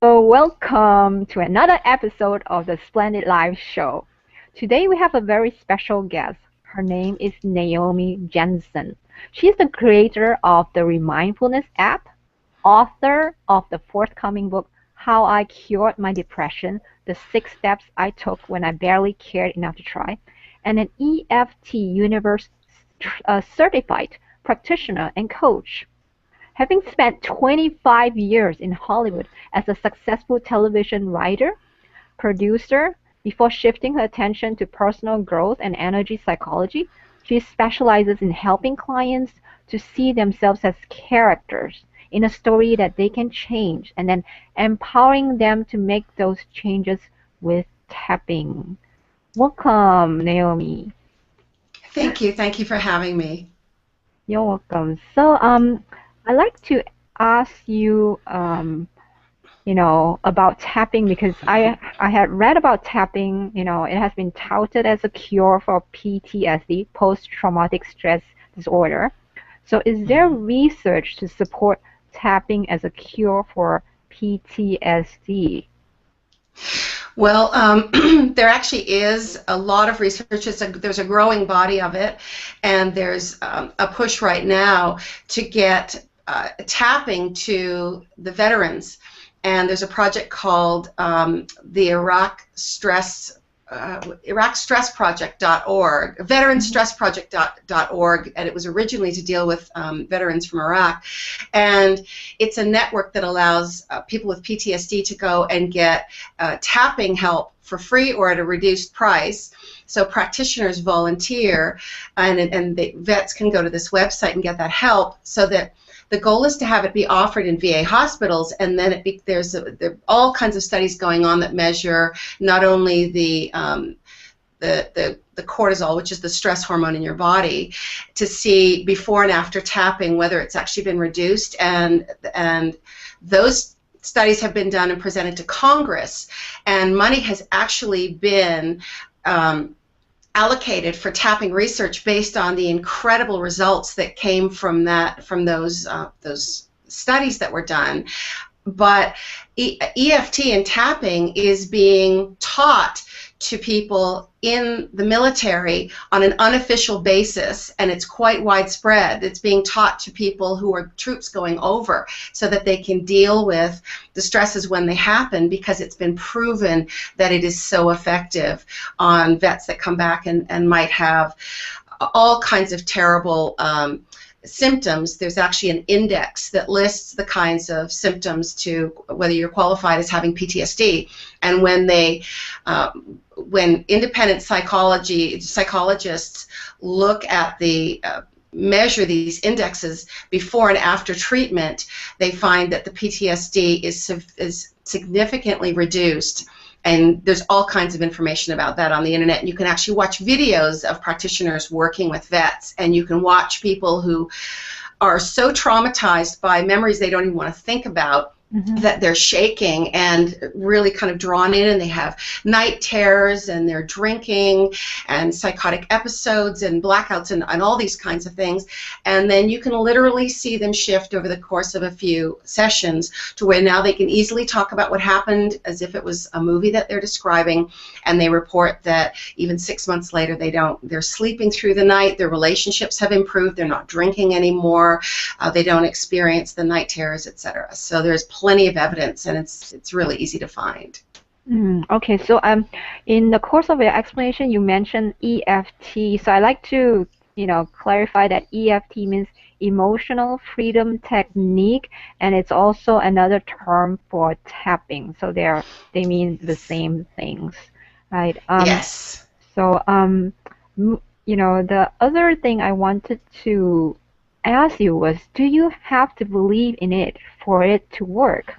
So welcome to another episode of the Splendid Life Show. Today we have a very special guest. Her name is Naomi Janzen. She's the creator of the Remindfulness app, author of the forthcoming book, How I Cured My Depression, the 6 Steps I Took When I Barely Cared Enough to Try, and an EFT Universe certified practitioner and coach. Having spent 25 years in Hollywood as a successful television writer, producer, before shifting her attention to personal growth and energy psychology, she specializes in helping clients to see themselves as characters in a story that they can change, and then empowering them to make those changes with tapping. Welcome, Naomi. Thank you. Thank you for having me. You're welcome. So, I'd like to ask you, about tapping, because I had read about tapping. It has been touted as a cure for PTSD, post-traumatic stress disorder. So, is there research to support tapping as a cure for PTSD? Well, there actually is a lot of research. There's a growing body of it, and there's a push right now to get tapping to the veterans. And there's a project called the IraqStressProject.org, VeteranStressProject.org, and it was originally to deal with veterans from Iraq. And it's a network that allows people with PTSD to go and get tapping help for free or at a reduced price. So practitioners volunteer, and the vets can go to this website and get that help, so that the goal is to have it be offered in VA hospitals, and then there are all kinds of studies going on that measure not only the cortisol, which is the stress hormone in your body, to see before and after tapping whether it's actually been reduced, and those studies have been done and presented to Congress, and money has actually been allocated for tapping research based on the incredible results that came from those studies that were done. But EFT and tapping is being taught to people in the military on an unofficial basis, and it's quite widespread. It's being taught to people who are troops going over, so that they can deal with the stresses when they happen, because it's been proven that it is so effective on vets that come back and might have all kinds of terrible symptoms. There's actually an index that lists the kinds of symptoms to whether you're qualified as having PTSD, and when independent psychologists look at measure these indexes before and after treatment, they find that the PTSD is significantly reduced. And there's all kinds of information about that on the internet. And you can actually watch videos of practitioners working with vets, and you can watch people who are so traumatized by memories they don't even want to think about, that they're shaking and really kind of drawn in, and they have night terrors, and they're drinking, and psychotic episodes, and blackouts, and all these kinds of things. And then you can literally see them shift over the course of a few sessions to where now they can easily talk about what happened as if it was a movie that they're describing, and they report that even 6 months later they're sleeping through the night, their relationships have improved, they're not drinking anymore, they don't experience the night terrors, etc. So there's plenty of evidence, and it's really easy to find. Okay, so in the course of your explanation, you mentioned EFT. So I'd like to, clarify that EFT means Emotional Freedom Technique, and it's also another term for tapping. So they mean the same things, right? Yes. So the other thing I wanted to ask you was, do you have to believe in it for it to work?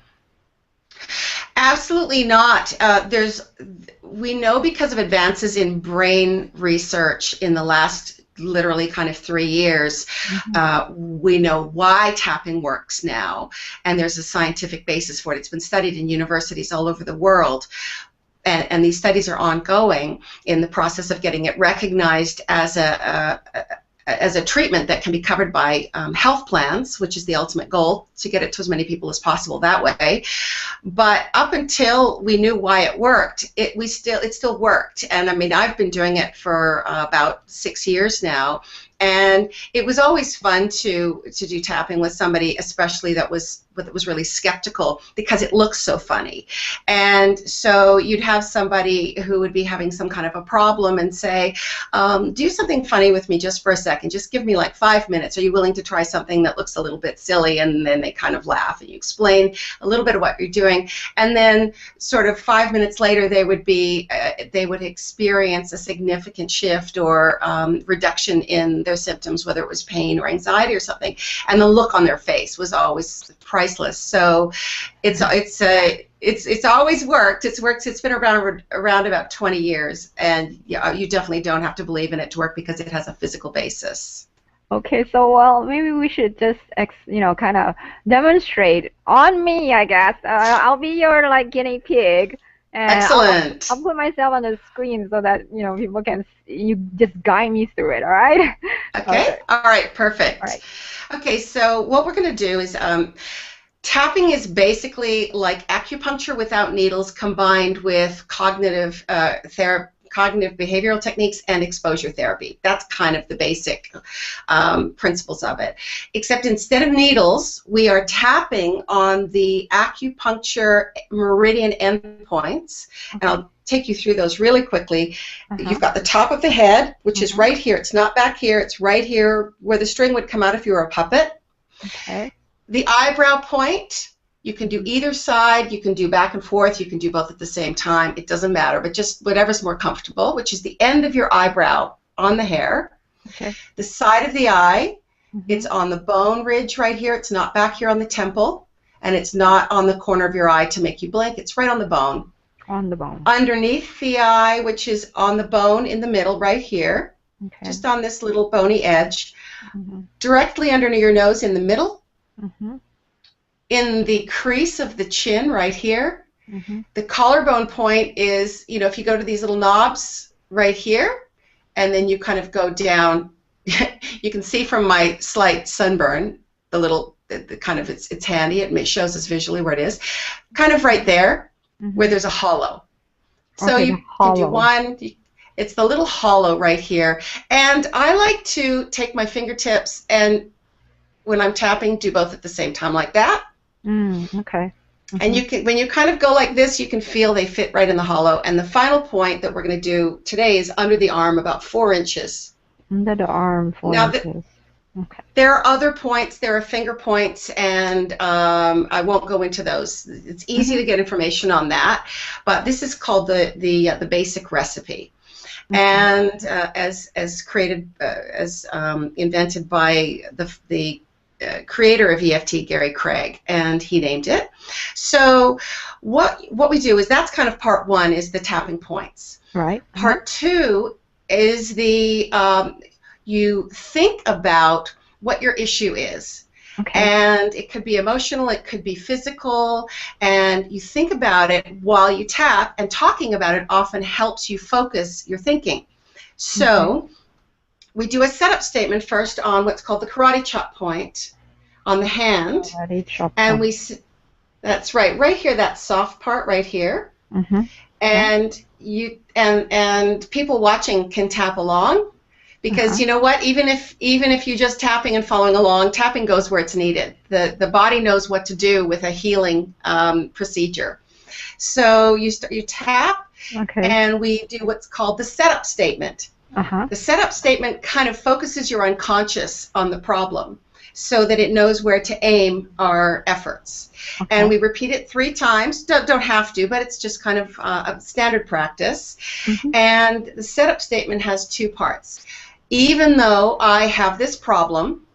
Absolutely not. We know, because of advances in brain research in the last literally kind of 3 years, we know why tapping works now, and there's a scientific basis for it. It's been studied in universities all over the world. And these studies are ongoing in the process of getting it recognized as as a treatment that can be covered by health plans, which is the ultimate goal, to get it to as many people as possible that way. But up until we knew why it worked, it still worked. And I mean, I've been doing it for about 6 years now. And it was always fun to do tapping with somebody, especially that was really skeptical, because it looks so funny. And so you'd have somebody who would be having some kind of a problem and say, do something funny with me just for a second. Just give me like 5 minutes. Are you willing to try something that looks a little bit silly? And then they kind of laugh, and you explain a little bit of what you're doing. And then sort of 5 minutes later, they would experience a significant shift or reduction in their symptoms, whether it was pain or anxiety or something. And the look on their face was always priceless. So it's always worked. It's been around about 20 years, and yeah, you definitely don't have to believe in it to work, because it has a physical basis. Okay, so well, maybe we should just kind of demonstrate on me, I guess. I'll be your like guinea pig. And Excellent. I'll put myself on the screen so that people can you just guide me through it. All right? Okay. All right. Perfect. All right. Okay. So what we're going to do is tapping is basically like acupuncture without needles, combined with cognitive behavioral techniques and exposure therapy. That's kind of the basic principles of it. Except instead of needles, we are tapping on the acupuncture meridian endpoints. Okay. And I'll take you through those really quickly. You've got the top of the head, which is right here. It's not back here. It's right here where the string would come out if you were a puppet. Okay. The eyebrow point. You can do either side, you can do back and forth, you can do both at the same time. It doesn't matter, but just whatever's more comfortable, which is the end of your eyebrow on the hair. Okay. The side of the eye, it's on the bone ridge right here. It's not back here on the temple, and it's not on the corner of your eye to make you blink. It's right on the bone. On the bone. Underneath the eye, which is on the bone in the middle right here, just on this little bony edge. Directly underneath your nose in the middle. In the crease of the chin right here. The collarbone point is, if you go to these little knobs right here, and then you kind of go down, you can see from my slight sunburn, the kind of, it's handy, it shows us visually where it is, kind of right there, where there's a hollow. So you can do one, it's the little hollow right here, and I like to take my fingertips and, when I'm tapping, do both at the same time like that. Okay. And you can, when you kind of go like this, you can feel they fit right in the hollow. And the final point that we're going to do today is under the arm, about 4 inches. Under the arm, 4 inches. Okay. There are other points. There are finger points, and I won't go into those. It's easy to get information on that, but this is called the basic recipe. And as invented by the creator of EFT, Gary Craig, and he named it. So what we do is, that's kind of part one, is the tapping points. Right. Part two is you think about what your issue is. Okay. And it could be emotional, it could be physical, and you think about it while you tap, and talking about it often helps you focus your thinking. So we do a setup statement first on what's called the karate chop point on the hand. Karate chop and point. That's right here, that soft part right here. And and people watching can tap along, because you know what, even if you're just tapping and following along, tapping goes where it's needed. The body knows what to do with a healing procedure. So you tap, and we do what's called the setup statement. The setup statement kind of focuses your unconscious on the problem, so that it knows where to aim our efforts. And we repeat it 3 times. Don't have to, but it's just kind of a standard practice. And the setup statement has 2 parts. Even though I have this problem,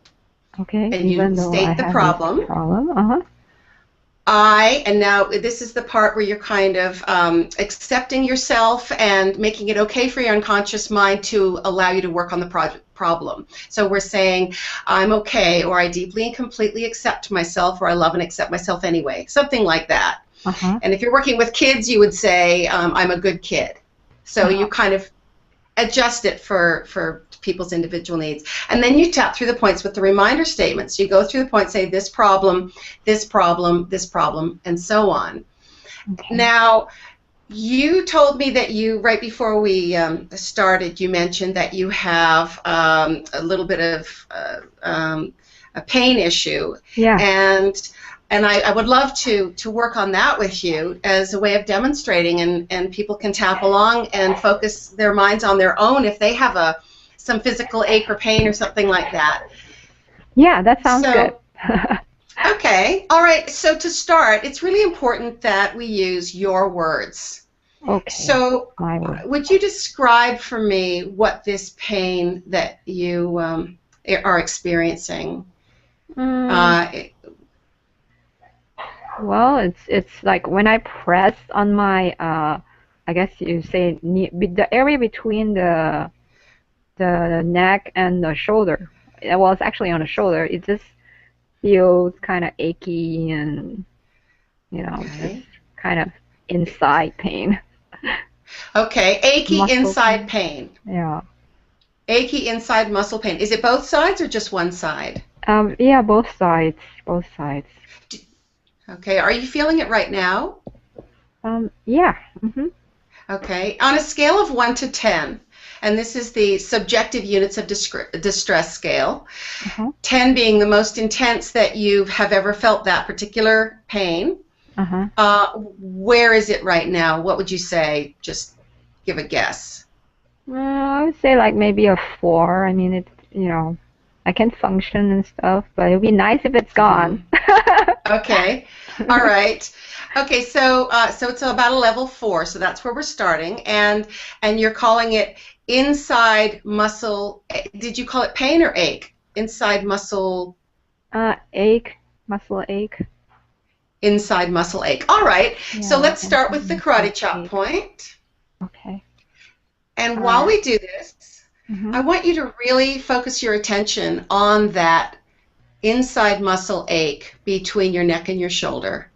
and you state the problem. And now this is the part where you're kind of accepting yourself and making it okay for your unconscious mind to allow you to work on the problem. So we're saying, I'm okay, or I deeply and completely accept myself, or I love and accept myself anyway. Something like that. And if you're working with kids, you would say, I'm a good kid. So you kind of, adjust it for people's individual needs. And then you tap through the points with the reminder statements. You go through the points, say this problem, this problem, this problem, and so on. Okay. Now, you told me that you, right before we started, you mentioned that you have a little bit of a pain issue. Yeah. And I would love to work on that with you as a way of demonstrating, and people can tap along and focus their minds on their own if they have some physical ache or pain or something like that. Yeah, that sounds good. Okay. All right. So to start, it's really important that we use your words. Okay. So My word. would you describe for me what this pain that you are experiencing? Well, it's like when I press on my I guess you say the area between the neck and the shoulder. Well, it's actually on the shoulder. It just feels kind of achy and just kind of inside pain. Okay, achy Muscle inside pain. Yeah. Achy inside muscle pain. Is it both sides or just one side? Yeah, both sides. Both sides. Okay, are you feeling it right now? Yeah. Mm-hmm. Okay, on a scale of 1 to 10, and this is the subjective units of distress scale, 10 being the most intense that you have ever felt that particular pain, where is it right now? What would you say? Just give a guess. I would say like maybe a 4. I mean, I can function and stuff, but it would be nice if it's gone. Okay. All right. Okay, so it's about a level 4, so that's where we're starting, and you're calling it inside muscle. Did you call it pain or ache? Inside muscle. Ache, muscle ache. Inside muscle ache. All right. Yeah, so let's start with the karate chop point. Okay. And while we do this, I want you to really focus your attention on that inside muscle ache between your neck and your shoulder.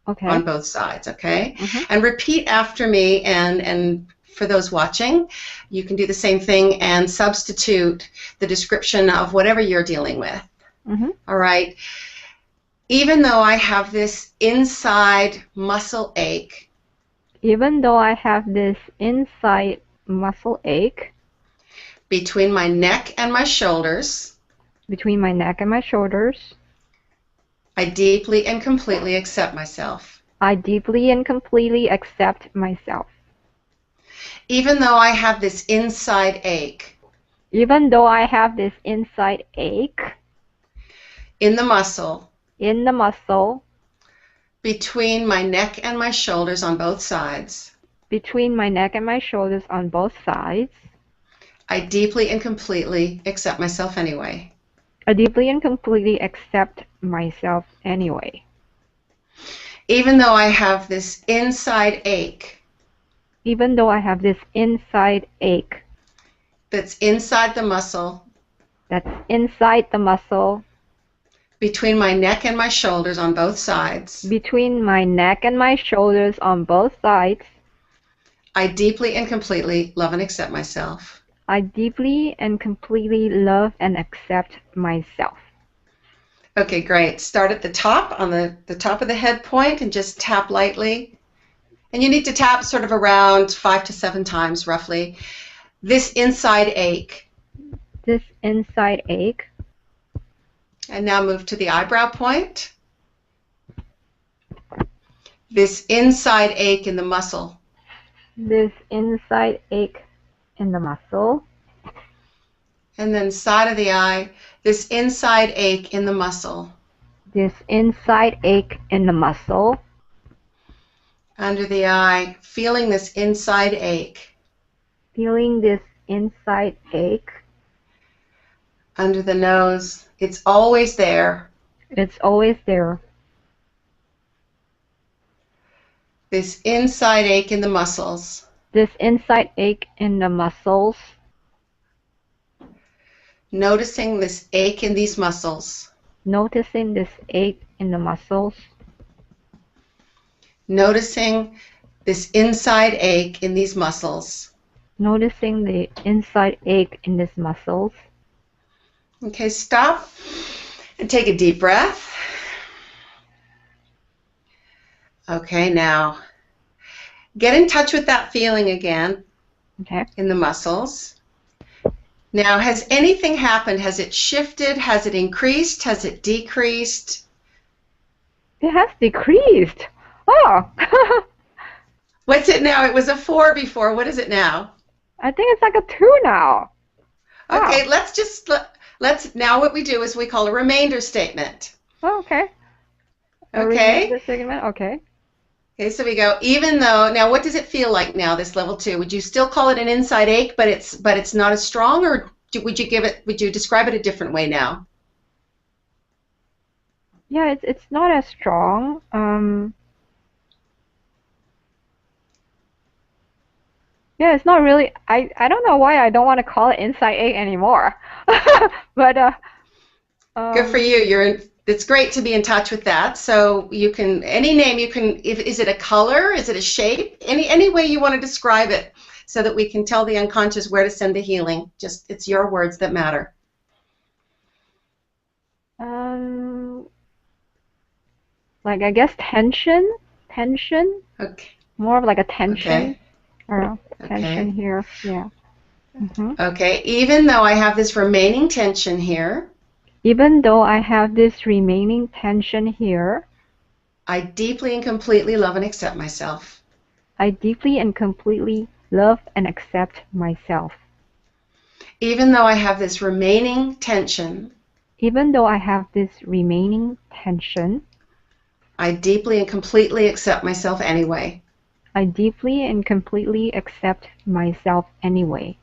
Okay. On both sides, okay? And repeat after me, and for those watching, you can do the same thing and substitute the description of whatever you're dealing with. All right? Even though I have this inside muscle ache. Even though I have this inside muscle ache. Between my neck and my shoulders. Between my neck and my shoulders. I deeply and completely accept myself. I deeply and completely accept myself. Even though I have this inside ache. Even though I have this inside ache. In the muscle. In the muscle. Between my neck and my shoulders on both sides. Between my neck and my shoulders on both sides. I deeply and completely accept myself anyway. I deeply and completely accept myself anyway. Even though I have this inside ache. Even though I have this inside ache. That's inside the muscle. That's inside the muscle. Between my neck and my shoulders on both sides. Between my neck and my shoulders on both sides. I deeply and completely love and accept myself. I deeply and completely love and accept myself. Okay, great. Start at the top, on the top of the head point, and just tap lightly. And you need to tap sort of around 5 to 7 times, roughly. This inside ache. This inside ache. And now move to the eyebrow point. This inside ache in the muscle. This inside ache in the muscle. And then side of the eye, this inside ache in the muscle. This inside ache in the muscle. Under the eye, feeling this inside ache. Feeling this inside ache. Under the nose, it's always there. It's always there. This inside ache in the muscles. This inside ache in the muscles. Noticing this ache in these muscles. Noticing this ache in the muscles. Noticing this inside ache in these muscles. Noticing the inside ache in these muscles. Okay, stop and take a deep breath. Okay, now get in touch with that feeling again in the muscles. Now, has anything happened? Has it shifted? Has it increased? Has it decreased? It has decreased. Oh. What's it now? It was a 4 before. What is it now? I think it's like a 2 now. Okay, Wow. let's now what we do is we call a remainder statement. Oh, okay. A Okay. remainder segment. Okay. Okay, so we go, even though, now what does it feel like now, this level 2? Would you still call it an inside ache, but it's not as strong, or would you describe it a different way now? Yeah, it's not as strong. Yeah, it's not really. I don't know why I don't want to call it inside ache anymore. But Good for you. It's great to be in touch with that. So you can, any name you can, is it a color? Is it a shape? Any way you want to describe it so that we can tell the unconscious where to send the healing. Just, it's your words that matter. Like I guess tension. Okay. More of like a tension. Okay. Or tension here. Yeah. Okay. Even though I have this remaining tension here. Even though I have this remaining tension here. I deeply and completely love and accept myself. I deeply and completely love and accept myself. Even though I have this remaining tension. Even though I have this remaining tension. I deeply and completely accept myself anyway. I deeply and completely accept myself anyway.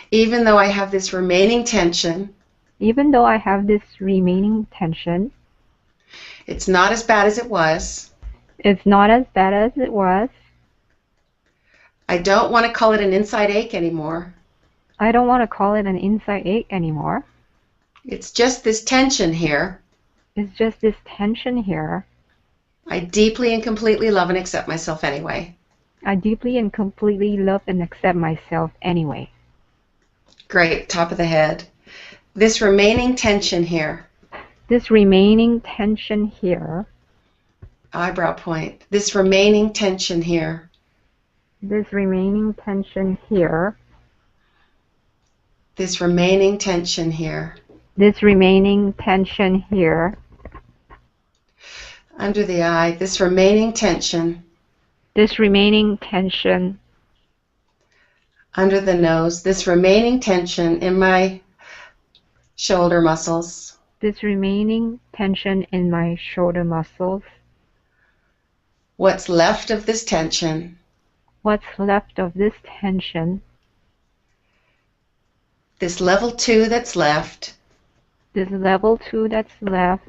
Even though I have this remaining tension. Even though I have this remaining tension. It's not as bad as it was. It's not as bad as it was. I don't want to call it an inside ache anymore. I don't want to call it an inside ache anymore. It's just this tension here. It's just this tension here. I deeply and completely love and accept myself anyway. I deeply and completely love and accept myself anyway. Great, top of the head. This remaining tension here. This remaining tension here. Eyebrow point. This remaining tension here. This remaining tension here. This remaining tension here. This remaining tension here. Under the eye, this remaining tension. This remaining tension. Under the nose, this remaining tension in my shoulder muscles. This remaining tension in my shoulder muscles. What's left of this tension. What's left of this tension. This level 2 that's left. This level 2 that's left.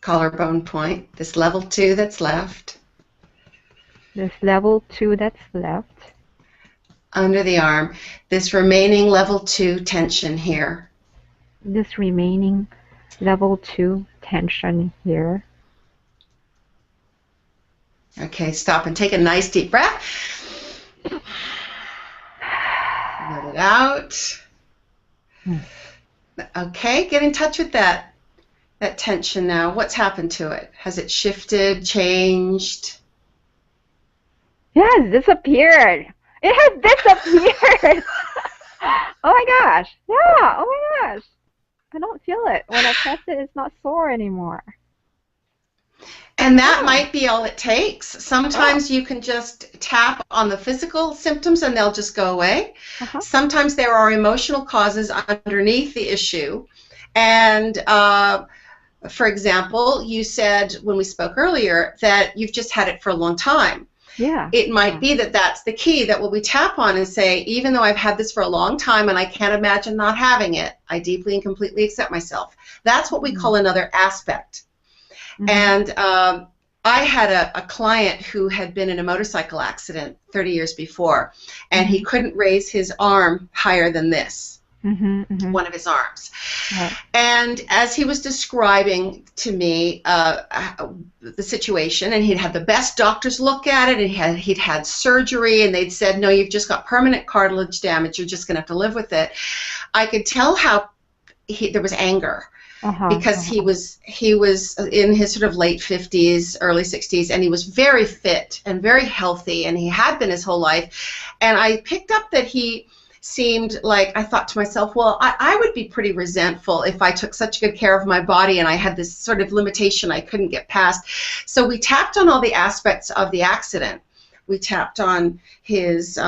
Collarbone point. This level 2 that's left. This level 2 that's left. Under the arm. This remaining level 2 tension here. This remaining level 2 tension here. Okay, stop and take a nice deep breath. Let it out. Okay, get in touch with that tension now. What's happened to it? Has it shifted, changed? It has disappeared. It has disappeared. Oh my gosh. Yeah, oh my gosh. I don't feel it. When I press it, it's not sore anymore. And that might be all it takes. Sometimes you can just tap on the physical symptoms and they'll just go away. Sometimes there are emotional causes underneath the issue. And for example, you said when we spoke earlier that you've just had it for a long time. Yeah. It might be that that's the key, that what we tap on and say, even though I've had this for a long time and I can't imagine not having it, I deeply and completely accept myself. That's what we call another aspect. And I had a client who had been in a motorcycle accident 30 years before, and he couldn't raise his arm higher than this. one of his arms. Right. And as he was describing to me the situation, and he'd had the best doctors look at it, and he'd had surgery, and they'd said, no, you've just got permanent cartilage damage, you're just going to have to live with it. I could tell how there was anger. Because he was in his sort of late 50s, early 60s, and he was very fit and very healthy, and he had been his whole life. And I picked up that he seemed like, I thought to myself, well, I would be pretty resentful if I took such good care of my body and I had this sort of limitation I couldn't get past. So we tapped on all the aspects of the accident. We tapped on his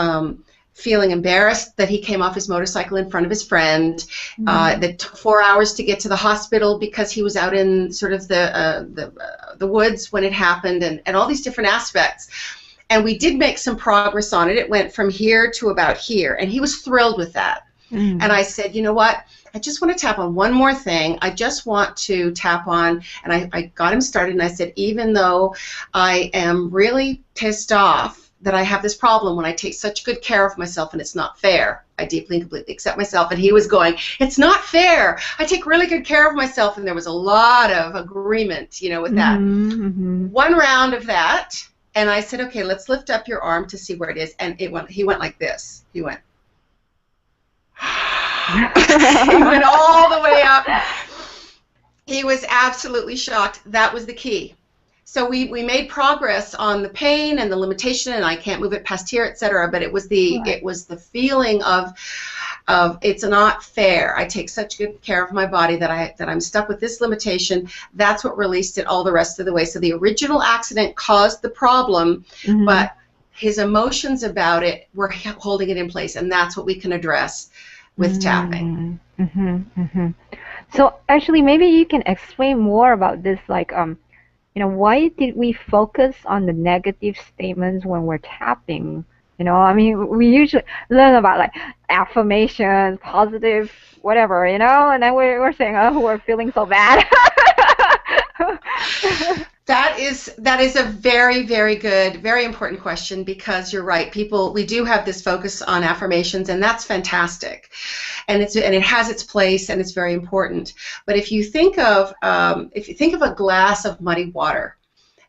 feeling embarrassed that he came off his motorcycle in front of his friend, that took 4 hours to get to the hospital because he was out in sort of the woods when it happened, and all these different aspects. And we did make some progress on it. It went from here to about here, and he was thrilled with that. And I said, you know what? I just want to tap on one more thing. I just want to tap on, and I got him started, and I said, even though I am really pissed off that I have this problem when I take such good care of myself, and it's not fair. I deeply and completely accept myself. And he was going, it's not fair. I take really good care of myself. And there was a lot of agreement, you know, with that. One round of that, and I said, okay, let's lift up your arm to see where it is. And he went like this. He went. He went all the way up. He was absolutely shocked. That was the key. So we made progress on the pain and the limitation, and I can't move it past here, etc. But it was the feeling of it's not fair. I take such good care of my body that I'm stuck with this limitation. That's what released it all the rest of the way. So the original accident caused the problem, but his emotions about it were holding it in place, and that's what we can address with tapping. So actually, maybe you can explain more about this, like you know, why did we focus on the negative statements when we're tapping? You know, I mean, we usually learn about like affirmations, positive, whatever, you know, and then we're saying, oh, we're feeling so bad. That is a very, very good, very important question, because you're right. We do have this focus on affirmations, and that's fantastic, and it has its place, and it's very important. But if you think of a glass of muddy water,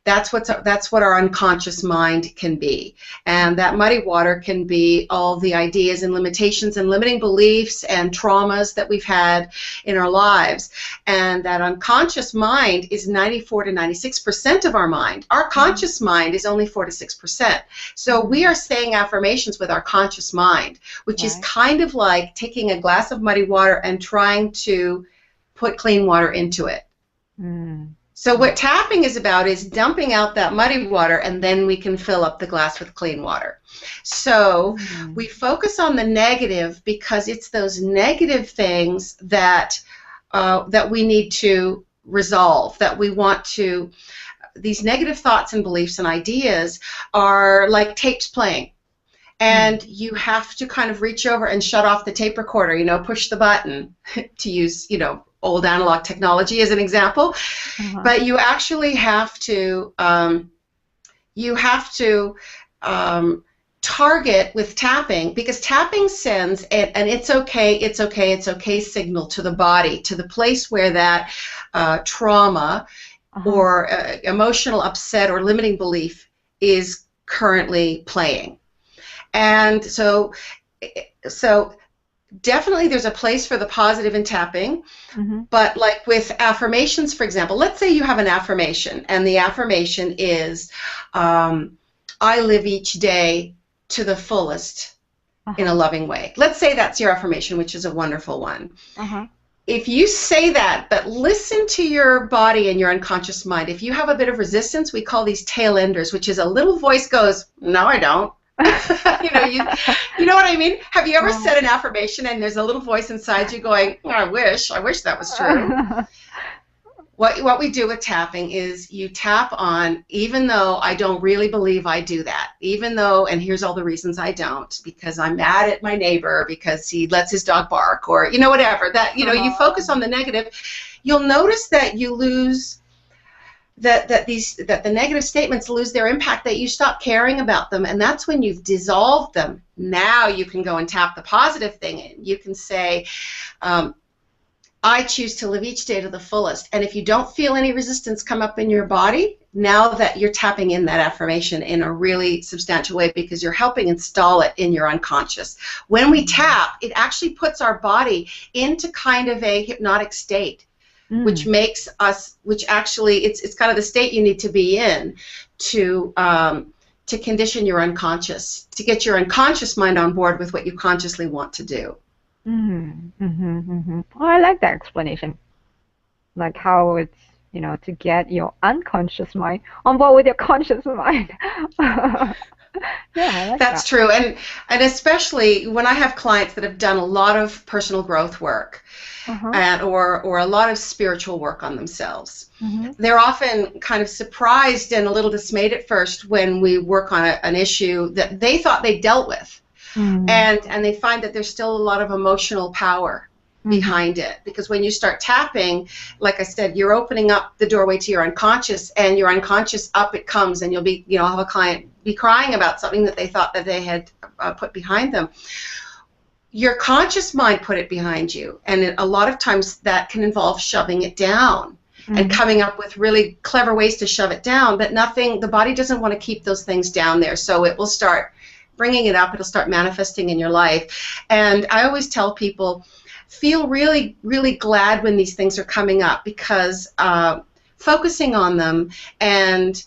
that's what our unconscious mind can be, and that muddy water can be all the ideas and limitations and limiting beliefs and traumas that we've had in our lives. And that unconscious mind is 94 to 96% of our mind. Our conscious mind is only 4 to 6%. So we are saying affirmations with our conscious mind, which is kind of like taking a glass of muddy water and trying to put clean water into it. So what tapping is about is dumping out that muddy water, and then we can fill up the glass with clean water. So we focus on the negative because it's those negative things that we need to resolve, that we want to. These negative thoughts and beliefs and ideas are like tapes playing. And you have to kind of reach over and shut off the tape recorder, you know, push the button, to use, you know, old analog technology as an example. But you actually have to target with tapping, because tapping sends an it's okay signal to the body, to the place where that trauma or emotional upset or limiting belief is currently playing. And so definitely there's a place for the positive in tapping, but like with affirmations, for example, let's say you have an affirmation, and the affirmation is, I live each day to the fullest in a loving way. Let's say that's your affirmation, which is a wonderful one. If you say that, but listen to your body and your unconscious mind, if you have a bit of resistance, we call these tail enders, which is a little voice goes, no, I don't. you know what I mean? Have you ever said an affirmation and there's a little voice inside you going, oh, I wish that was true. What we do with tapping is you tap on, even though I don't really believe I do that, even though, and here's all the reasons I don't, because I'm mad at my neighbor because he lets his dog bark, or, you know, whatever, that, you know, you focus on the negative, you'll notice that you lose that the negative statements lose their impact, that you stop caring about them, and that's when you've dissolved them. Now you can go and tap the positive thing in. You can say, I choose to live each day to the fullest. And if you don't feel any resistance come up in your body, now that you're tapping in that affirmation in a really substantial way, because you're helping install it in your unconscious. When we tap, it actually puts our body into kind of a hypnotic state, which makes us, which actually, it's kind of the state you need to be in to condition your unconscious, to get your unconscious mind on board with what you consciously want to do. Oh, I like that explanation. Like how it's, you know, to get your unconscious mind on board with your conscious mind. Yeah, I like That's that. true, and especially when I have clients that have done a lot of personal growth work, and or a lot of spiritual work on themselves. They're often kind of surprised and a little dismayed at first when we work on an issue that they thought they dealt with. And they find that there's still a lot of emotional power behind it, because when you start tapping, like I said, you're opening up the doorway to your unconscious, and your unconscious, up it comes, and you'll be, you know, have a client be crying about something that they thought that they had put behind them. Your conscious mind put it behind you, and a lot of times that can involve shoving it down and coming up with really clever ways to shove it down, but the body doesn't want to keep those things down there, so it will start bringing it up, it'll start manifesting in your life. And I always tell people, feel really, really glad when these things are coming up, because focusing on them and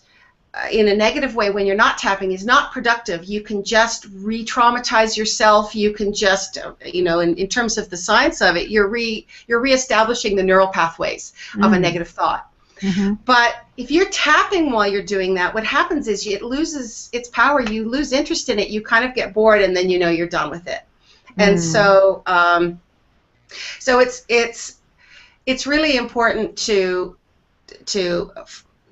in a negative way when you're not tapping is not productive. You can just re-traumatize yourself. You can just, you know, in terms of the science of it, you're reestablishing the neural pathways of a negative thought. But if you're tapping while you're doing that, what happens is it loses its power. You lose interest in it. You kind of get bored, and then you know you're done with it. And so, so it's really important to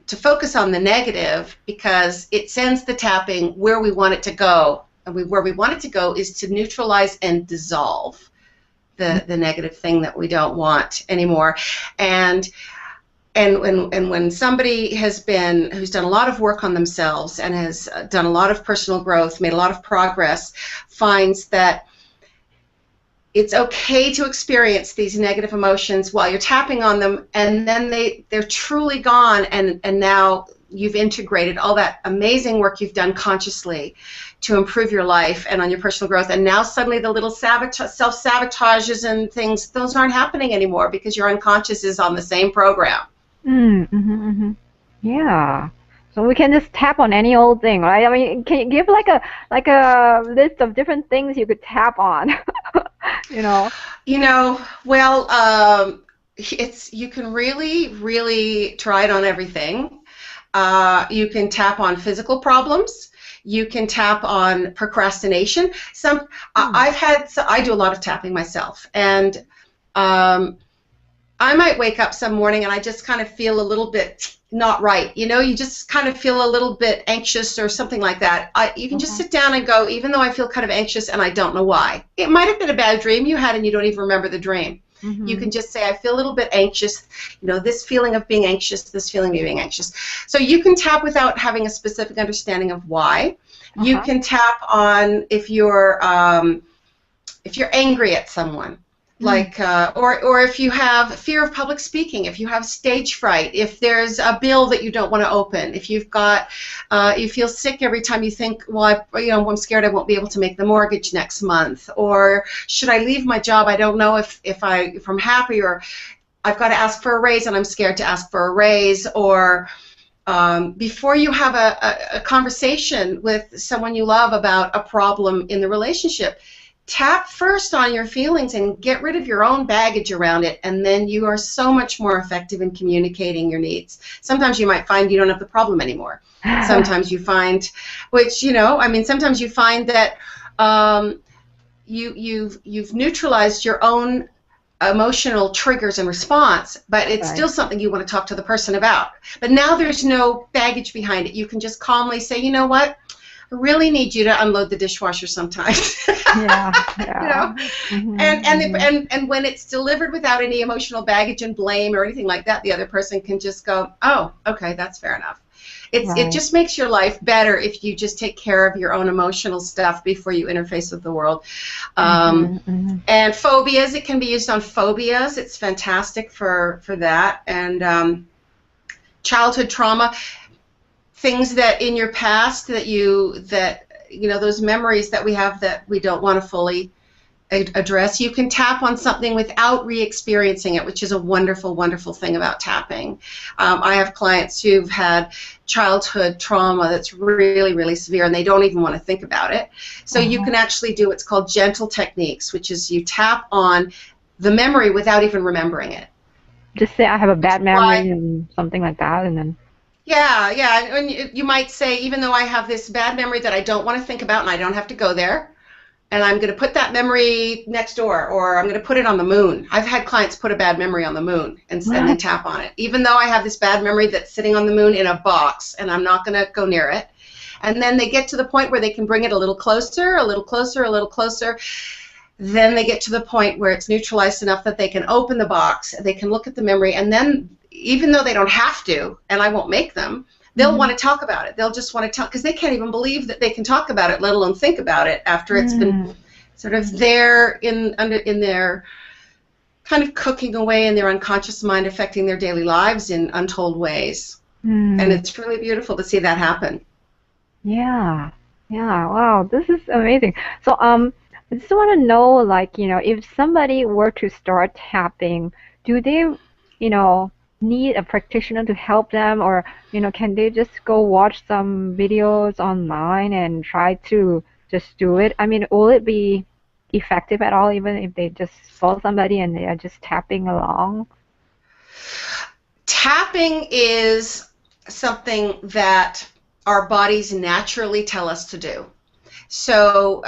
focus on the negative, because it sends the tapping where we want it to go, and where we want it to go is to neutralize and dissolve the negative thing that we don't want anymore. And when somebody who's done a lot of work on themselves and has done a lot of personal growth, made a lot of progress, finds that it's okay to experience these negative emotions while you're tapping on them, and then they're truly gone, and now you've integrated all that amazing work you've done consciously to improve your life and on your personal growth, and now suddenly the little self-sabotages and things, those aren't happening anymore, because your unconscious is on the same program. Yeah. So we can just tap on any old thing, right? I mean, can you give like a list of different things you could tap on? You know. Well, you can really try it on everything. You can tap on physical problems. You can tap on procrastination. I do a lot of tapping myself, and I might wake up some morning and I just kind of feel a little bit not right. You know, you just kind of feel a little bit anxious or something like that. You can just sit down and go, even though I feel kind of anxious and I don't know why. It might have been a bad dream you had and you don't even remember the dream. You can just say, I feel a little bit anxious, you know, this feeling of being anxious, this feeling of being anxious. So you can tap without having a specific understanding of why. You can tap on if you're angry at someone. Like, or if you have fear of public speaking, if you have stage fright, if there's a bill that you don't want to open, if you've got, you feel sick every time you think, well, I'm scared I won't be able to make the mortgage next month, or should I leave my job? I don't know if I'm happy, or I've got to ask for a raise and I'm scared to ask for a raise, or before you have a conversation with someone you love about a problem in the relationship, tap first on your feelings and get rid of your own baggage around it, and then you are so much more effective in communicating your needs. Sometimes you might find you don't have the problem anymore. Sometimes you find, sometimes you find that you've neutralized your own emotional triggers and response, but it's still something you want to talk to the person about. But now there's no baggage behind it. You can just calmly say, you know what? really need you to unload the dishwasher sometimes. Yeah, You yeah. know, and when it's delivered without any emotional baggage and blame or anything like that, the other person can just go, oh, okay, that's fair enough. It Right. just makes your life better if you just take care of your own emotional stuff before you interface with the world. And phobias, it can be used on phobias. It's fantastic for that. And childhood trauma, things that in your past that those memories that we have that we don't want to fully address, you can tap on something without re-experiencing it, which is a wonderful, wonderful thing about tapping. I have clients who've had childhood trauma that's really, really severe, and they don't even want to think about it. So you can actually do what's called gentle techniques, which is you tap on the memory without even remembering it. Just say I have a bad Why? memory and something like that, and then. Yeah. And you might say, even though I have this bad memory that I don't want to think about and I don't have to go there, and I'm going to put that memory next door, or I'm going to put it on the moon. I've had clients put a bad memory on the moon and then tap on it, even though I have this bad memory that's sitting on the moon in a box, and I'm not going to go near it. And then they get to the point where they can bring it a little closer, a little closer, a little closer. Then they get to the point where it's neutralized enough that they can open the box, they can look at the memory, and then even though they don't have to, and I won't make them, they'll want to talk about it. They'll just want to talk because they can't even believe that they can talk about it, let alone think about it after it's been sort of there in their kind of cooking away in their unconscious mind, affecting their daily lives in untold ways. And it's really beautiful to see that happen. Yeah. Yeah. Wow, this is amazing. So, I just want to know, like, if somebody were to start tapping, do they, need a practitioner to help them, or, can they just go watch some videos online and try to just do it? I mean, will it be effective at all, even if they just follow somebody and they are just tapping along? Tapping is something that our bodies naturally tell us to do. So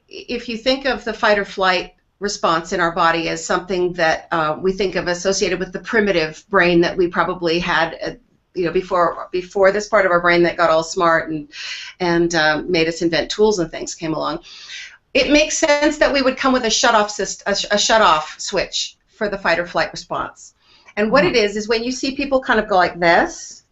if you think of the fight or flight response in our body as something that we think of associated with the primitive brain that we probably had, before this part of our brain that got all smart and made us invent tools and things came along, it makes sense that we would come with a shut-off switch for the fight or flight response. And what it is when you see people kind of go like this,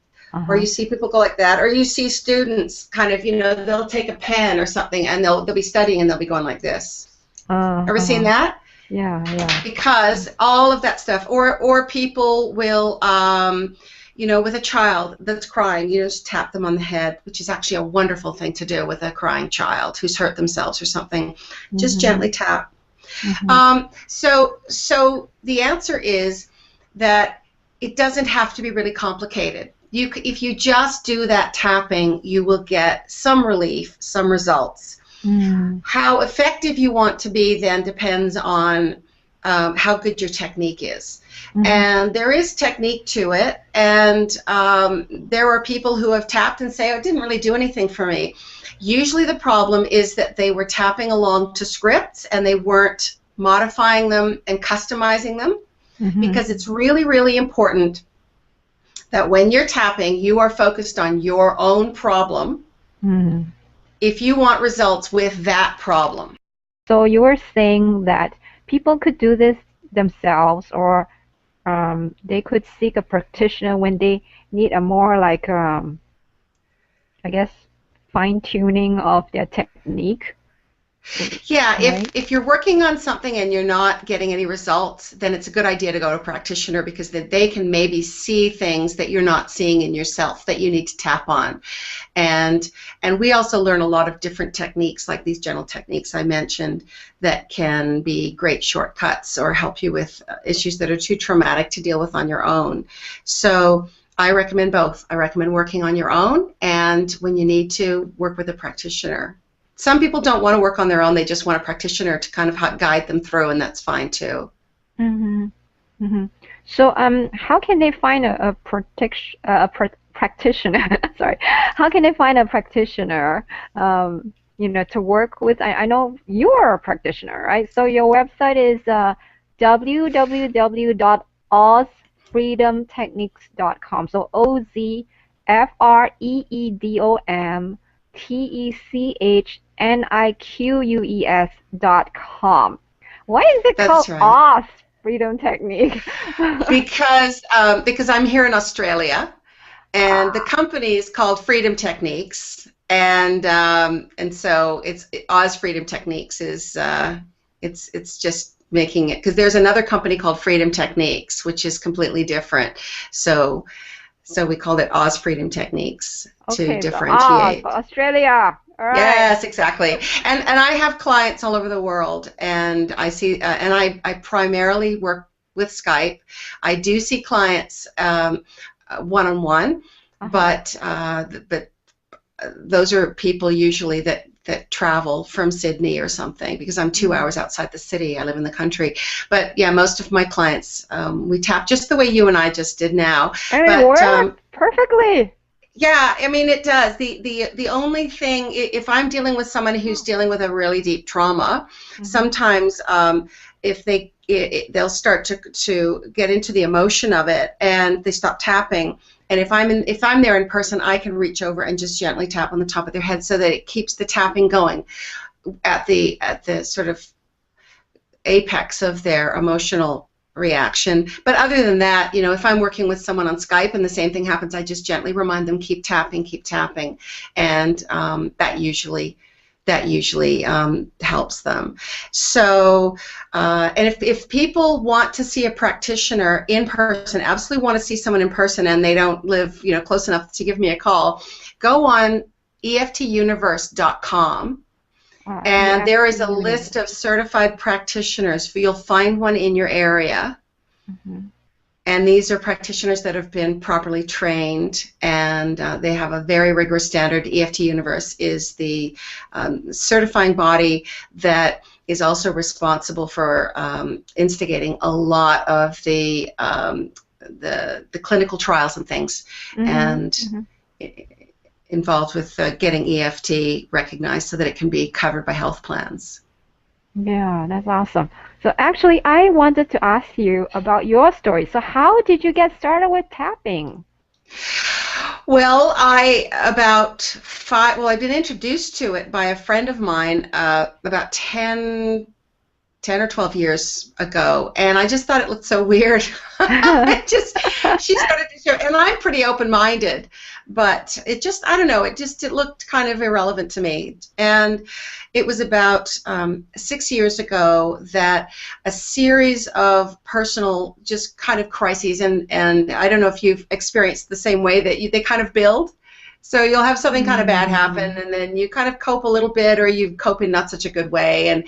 or you see people go like that, or you see students kind of, they'll take a pen or something and they'll be studying and they'll be going like this. Ever seen that? Yeah, yeah. Because all of that stuff, or people will, with a child that's crying, just tap them on the head, which is actually a wonderful thing to do with a crying child who's hurt themselves or something. Just gently tap. So the answer is that it doesn't have to be really complicated. If you just do that tapping, you will get some relief, some results. How effective you want to be then depends on how good your technique is. And there is technique to it, and there are people who have tapped and say, oh, it didn't really do anything for me. Usually the problem is that they were tapping along to scripts and they weren't modifying them and customizing them, because it's really, really important that when you're tapping, you are focused on your own problem if you want results with that problem. So you were saying that people could do this themselves, or they could seek a practitioner when they need a more like, I guess, fine-tuning of their technique. Yeah, Right? if you're working on something and you're not getting any results, then it's a good idea to go to a practitioner, because then they can maybe see things that you're not seeing in yourself that you need to tap on. And we also learn a lot of different techniques, like these gentle techniques I mentioned, that can be great shortcuts or help you with issues that are too traumatic to deal with on your own. So I recommend both. I recommend working on your own, and when you need to, work with a practitioner. Some people don't want to work on their own. They just want a practitioner to kind of guide them through, and that's fine too. So, how can they find a practitioner? Sorry, how can they find a practitioner? To work with. I know you're a practitioner, right? So your website is www.ozfreedomtechniques.com. So OZFREEDOM TECHNIQUES.com. Why is it called That's right. Oz Freedom Technique? Because I'm here in Australia, and the company is called Freedom Techniques, and so it's Oz Freedom Techniques is it's just making it, because there's another company called Freedom Techniques, which is completely different. So we called it Oz Freedom Techniques to Okay, so Oz for differentiate. Australia. All right. Yes, exactly. And I have clients all over the world, and I see and I primarily work with Skype. I do see clients one-on-one, Uh-huh. but those are people usually that travel from Sydney or something, because I'm 2 hours outside the city. I live in the country. But yeah, most of my clients, we tap just the way you and I just did now. And it But worked perfectly. yeah, I mean, it does. The only thing, if I'm dealing with someone who's dealing with a really deep trauma, Mm-hmm. sometimes if they'll start to get into the emotion of it, and they stop tapping. And if I'm there in person, I can reach over and just gently tap on the top of their head so that it keeps the tapping going at the sort of apex of their emotional reaction. But other than that, if I'm working with someone on Skype and the same thing happens, I just gently remind them, keep tapping, and that usually helps them. So, and if people want to see a practitioner in person, absolutely want to see someone in person, and they don't live, close enough to give me a call, go on EFTuniverse.com. And there is a EFT. list of certified practitioners. You'll find one in your area. Mm-hmm. And these are practitioners that have been properly trained, and they have a very rigorous standard. EFT Universe is the certifying body that is also responsible for instigating a lot of the clinical trials and things, Mm-hmm. and Mm-hmm. involved with getting EFT recognized so that it can be covered by health plans. Yeah, that's awesome. So actually, I wanted to ask you about your story. So how did you get started with tapping? Well, I've been introduced to it by a friend of mine about 10 or 12 years ago, and I just thought it looked so weird. She started to show, and I'm pretty open-minded, but I don't know, it looked kind of irrelevant to me. And it was about 6 years ago that a series of personal, just kind of crises, and I don't know if you've experienced the same way, that they kind of build. So you'll have something kind of bad happen, and then you kind of cope a little bit, or you cope in not such a good way, and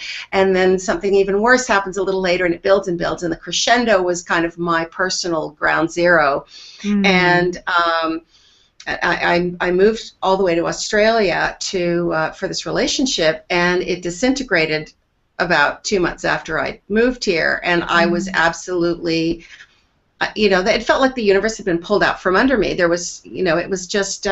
then something even worse happens a little later, and it builds and builds, and the crescendo was kind of my personal ground zero. And I moved all the way to Australia for this relationship, and it disintegrated about 2 months after I moved here, and I was absolutely, it felt like the universe had been pulled out from under me. There was, it was just,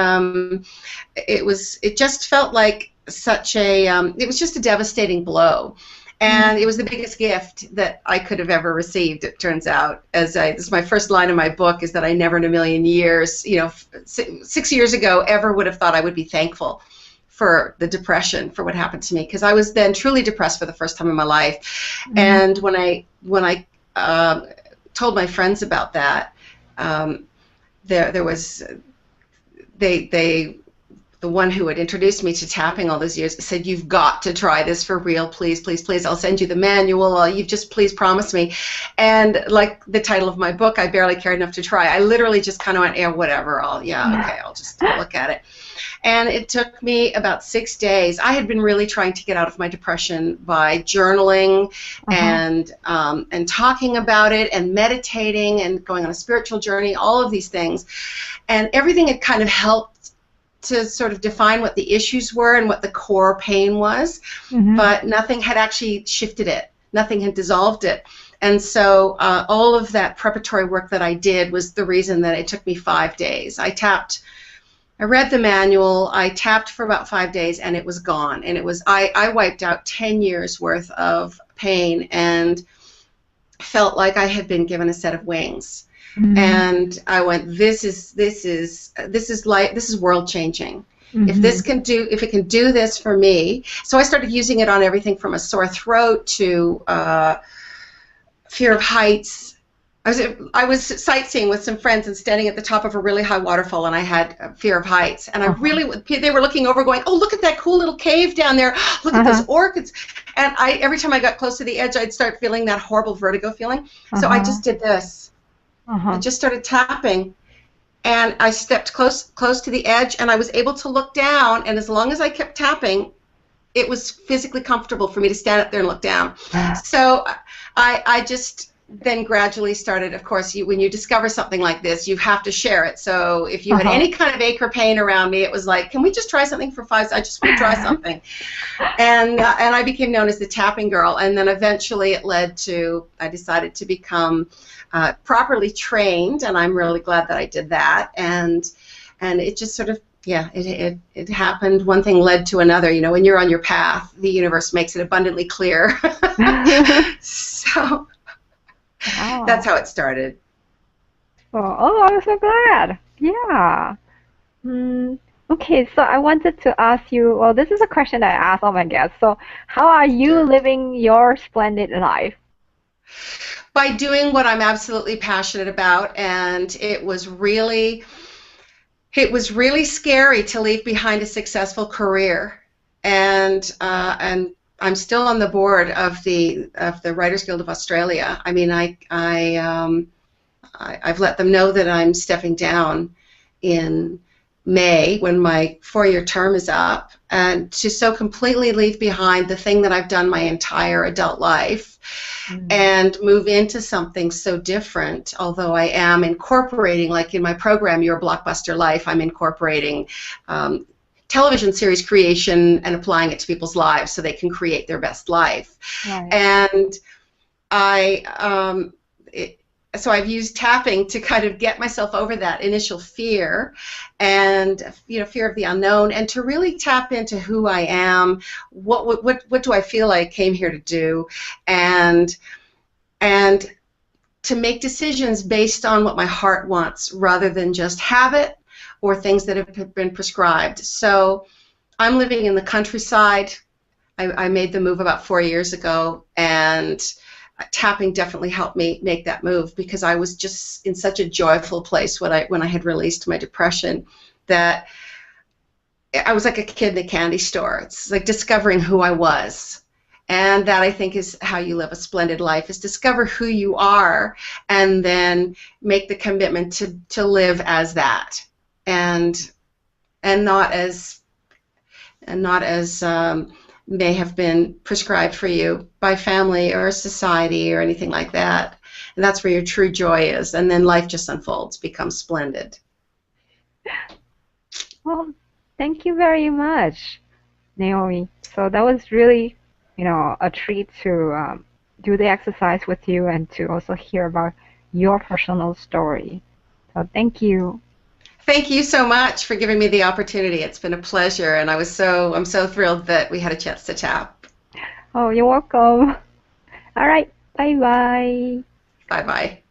it just felt like it was just a devastating blow. And it was the biggest gift that I could have ever received, it turns out. This is my first line in my book, is that I never in a million years, 6 years ago, ever would have thought I would be thankful for the depression, for what happened to me, because I was then truly depressed for the first time in my life. And when I told my friends about that, there was the one who had introduced me to tapping all those years said, "You've got to try this for real, please, please, please. I'll send you the manual. You just please promise me." And like the title of my book, I barely cared enough to try. I literally just kind of went, "Yeah, whatever. I'll just look at it." And it took me about 6 days. I had been really trying to get out of my depression by journaling and talking about it, and meditating, and going on a spiritual journey, all of these things. And everything had kind of helped to sort of define what the issues were and what the core pain was, but nothing had actually shifted it. Nothing had dissolved it. And so all of that preparatory work that I did was the reason that it took me 5 days. I read the manual, I tapped for about 5 days, and it was gone. And I wiped out 10 years worth of pain, and felt like I had been given a set of wings. And I went, this is world changing. Mm-hmm. If it can do this for me. So I started using it on everything from a sore throat to fear of heights. I was sightseeing with some friends and standing at the top of a really high waterfall, and I had fear of heights. And they were looking over, going, "Oh, look at that cool little cave down there! Look at those orchids!" And every time I got close to the edge, I'd start feeling that horrible vertigo feeling. So I just did this. I just started tapping, and I stepped close to the edge, and I was able to look down. And as long as I kept tapping, it was physically comfortable for me to stand up there and look down. So I just then gradually started, of course, when you discover something like this, you have to share it. So if you had any kind of ache or pain around me, it was like, can we just try something for 5 seconds? I just want to try something. And I became known as the tapping girl. And then eventually it led to, I decided to become properly trained, and I'm really glad that I did that. And it just sort of, yeah, it happened. One thing led to another. You know, when you're on your path, the universe makes it abundantly clear. So that's how it started. Oh, I'm so glad. Yeah. Okay, so I wanted to ask you, well, this is a question that I ask all my guests. So, how are you living your splendid life? By doing what I'm absolutely passionate about, and it was really scary to leave behind a successful career, and I'm still on the board of the Writers Guild of Australia. I mean, I've let them know that I'm stepping down in May when my 4-year term is up, and to so completely leave behind the thing that I've done my entire adult life and move into something so different. Although I am incorporating, like in my program, Your Blockbuster Life, I'm incorporating television series creation and applying it to people's lives so they can create their best life. Right. And so I've used tapping to kind of get myself over that initial fear and, you know, fear of the unknown, and to really tap into who I am, what do I feel I came here to do, and to make decisions based on what my heart wants rather than just habit or things that have been prescribed. So I'm living in the countryside. I made the move about 4 years ago, and tapping definitely helped me make that move, because I was just in such a joyful place when I had released my depression that I was like a kid in a candy store. It's like discovering who I was. And that, I think, is how you live a splendid life, is discover who you are and then make the commitment to live as that, and not as may have been prescribed for you by family or society or anything like that. And that's where your true joy is. And then life just unfolds, becomes splendid. Well, thank you very much, Naomi. So that was really, you know, a treat to do the exercise with you and to also hear about your personal story. So thank you. Thank you so much for giving me the opportunity. It's been a pleasure, and I'm so thrilled that we had a chance to tap. Oh, you're welcome. All right. Bye-bye. Bye-bye.